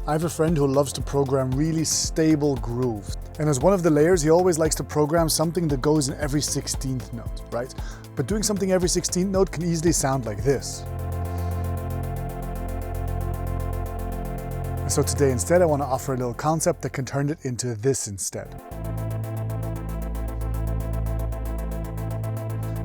I have a friend who loves to program really stable grooves. And as one of the layers, he always likes to program something that goes in every 16th note, right? But doing something every 16th note can easily sound like this. So today instead I want to offer a little concept that can turn it into this instead.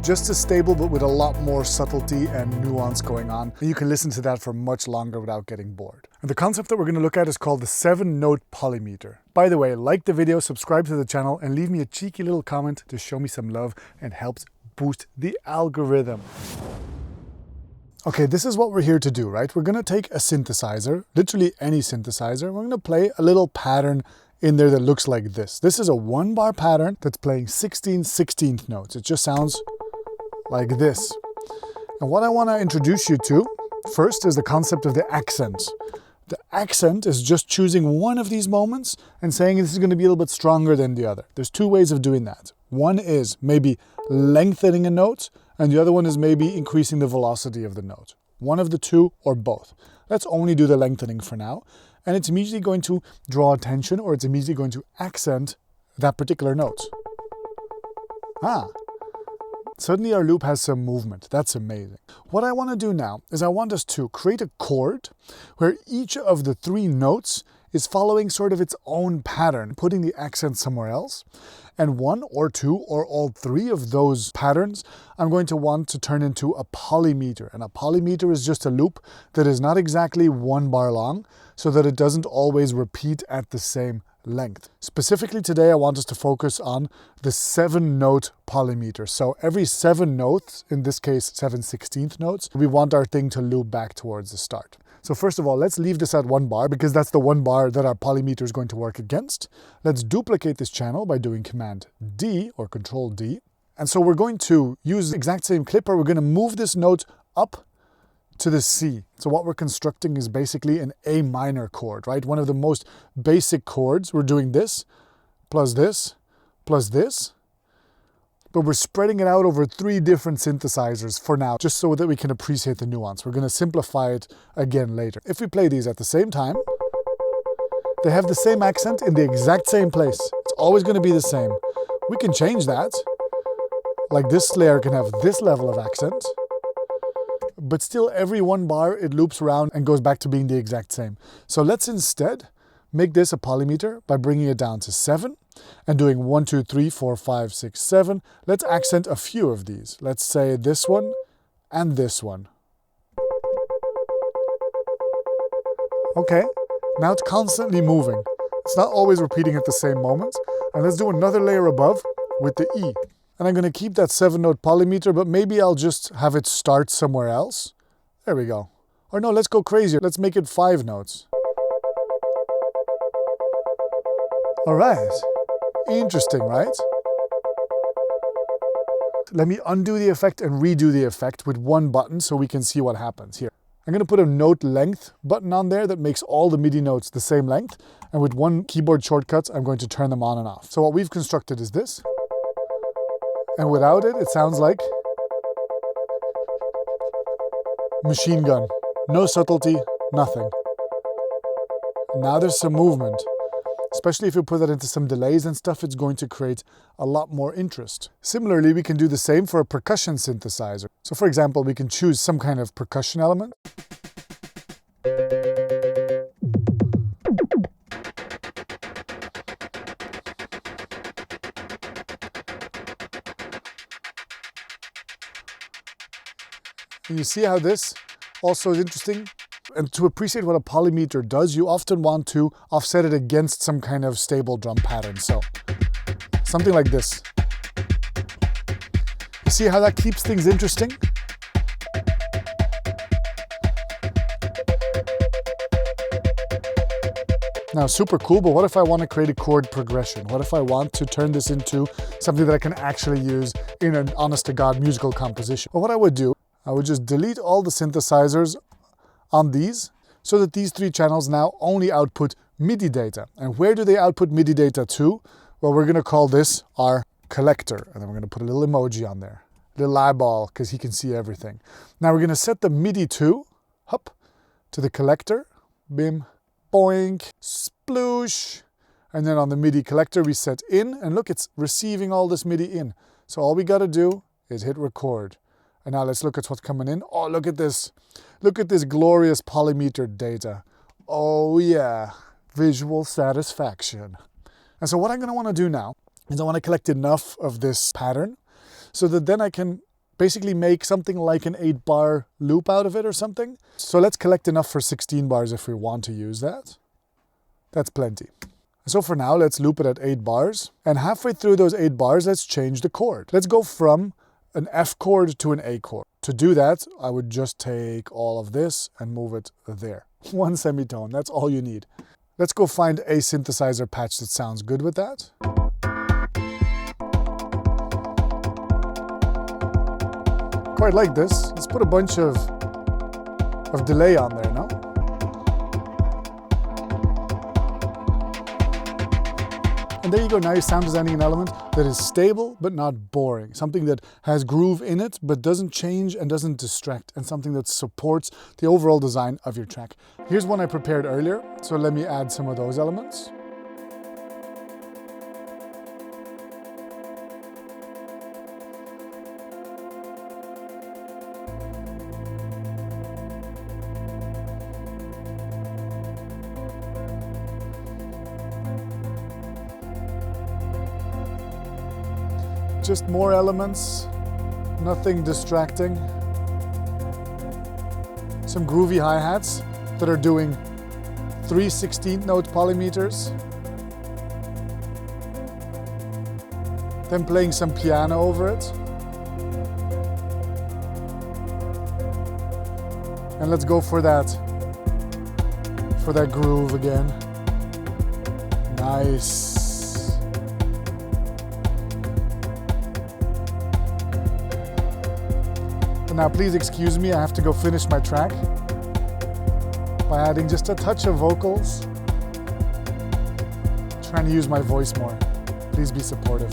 Just as stable, but with a lot more subtlety and nuance going on. And you can listen to that for much longer without getting bored. And the concept that we're going to look at is called the 7-note polymeter. By the way, like the video, subscribe to the channel, and leave me a cheeky little comment to show me some love and helps boost the algorithm. Okay, this is what we're here to do, right? We're going to take a synthesizer, literally any synthesizer. We're going to play a little pattern in there that looks like this. This is a 1-bar pattern that's playing 16 16th notes. It just sounds like this. And what I want to introduce you to first is the concept of the accent. The accent is just choosing one of these moments and saying this is going to be a little bit stronger than the other. There's 2 ways of doing that. One is maybe lengthening a note, and the other one is maybe increasing the velocity of the note. One of the 2 or both. Let's only do the lengthening for now, and it's immediately going to draw attention, or it's immediately going to accent that particular note. Suddenly our loop has some movement. That's amazing. What I want to do now is I want us to create a chord where each of the 3 notes is following sort of its own pattern, putting the accent somewhere else. And 1 or 2 or all 3 of those patterns I'm going to want to turn into a polymeter. And a polymeter is just a loop that is not exactly 1 bar long, so that it doesn't always repeat at the same length. Specifically today, I want us to focus on the 7-note polymeter. So every 7 notes, in this case 7 16th notes, we want our thing to loop back towards the start. So first of all, let's leave this at 1 bar because that's the 1 bar that our polymeter is going to work against. Let's duplicate this channel by doing Command D or Control D. And so we're going to use the exact same clipper. We're going to move this note up to the C. So what we're constructing is basically an A minor chord, right? One of the most basic chords. We're doing this, plus this, plus this. But we're spreading it out over 3 different synthesizers for now, just so that we can appreciate the nuance. We're going to simplify it again later. If we play these at the same time, they have the same accent in the exact same place. It's always going to be the same. We can change that. Like this layer can have this level of accent. But still every 1 bar it loops around and goes back to being the exact same. So let's instead make this a polymeter by bringing it down to 7 and doing 1, 2, 3, 4, 5, 6, 7. Let's accent a few of these. Let's say this one and this one. Okay, now it's constantly moving. It's not always repeating at the same moment. And let's do another layer above with the E. And I'm going to keep that 7-note polymeter, but maybe I'll just have it start somewhere else. There we go. Or no, let's go crazier. Let's make it 5 notes. All right. Interesting, right? Let me undo the effect and redo the effect with 1 button so we can see what happens here. I'm going to put a note length button on there that makes all the MIDI notes the same length. And with 1 keyboard shortcut, I'm going to turn them on and off. So what we've constructed is this. And without it, it sounds like machine gun. No subtlety, nothing. Now there's some movement. Especially if you put that into some delays and stuff, it's going to create a lot more interest. Similarly, we can do the same for a percussion synthesizer. So for example, we can choose some kind of percussion element. And you see how this also is interesting? And to appreciate what a polymeter does, you often want to offset it against some kind of stable drum pattern. So something like this. You see how that keeps things interesting? Now, super cool, but what if I want to create a chord progression? What if I want to turn this into something that I can actually use in an honest-to-God musical composition? Well, what I would do, I would just delete all the synthesizers on these so that these 3 channels now only output MIDI data. And where do they output MIDI data to? Well, we're going to call this our collector. And then we're going to put a little emoji on there. A little eyeball, because he can see everything. Now we're going to set the MIDI to the collector. Bim, boink, sploosh. And then on the MIDI collector, we set in, and look, it's receiving all this MIDI in. So all we got to do is hit record. And now let's look at what's coming in. Oh, look at this. Look at this glorious polymetered data. Oh yeah, visual satisfaction. And so what I'm going to want to do now is I want to collect enough of this pattern so that then I can basically make something like an 8-bar loop out of it or something. So let's collect enough for 16 bars if we want to use that. That's plenty. So for now, let's loop it at 8 bars. And halfway through those 8 bars, let's change the chord. Let's go from an F chord to an A chord. To do that, I would just take all of this and move it there. 1 semitone, that's all you need. Let's go find a synthesizer patch that sounds good with that. Quite like this. Let's put a bunch of delay on there, no? And there you go, now you're sound designing an element that is stable but not boring. Something that has groove in it but doesn't change and doesn't distract, and something that supports the overall design of your track. Here's one I prepared earlier, so let me add some of those elements. Just more elements, nothing distracting. Some groovy hi-hats that are doing 3 16th note polymeters. Then playing some piano over it. And let's go for that groove again. Nice. Now please excuse me, I have to go finish my track by adding just a touch of vocals. Trying to use my voice more. Please be supportive.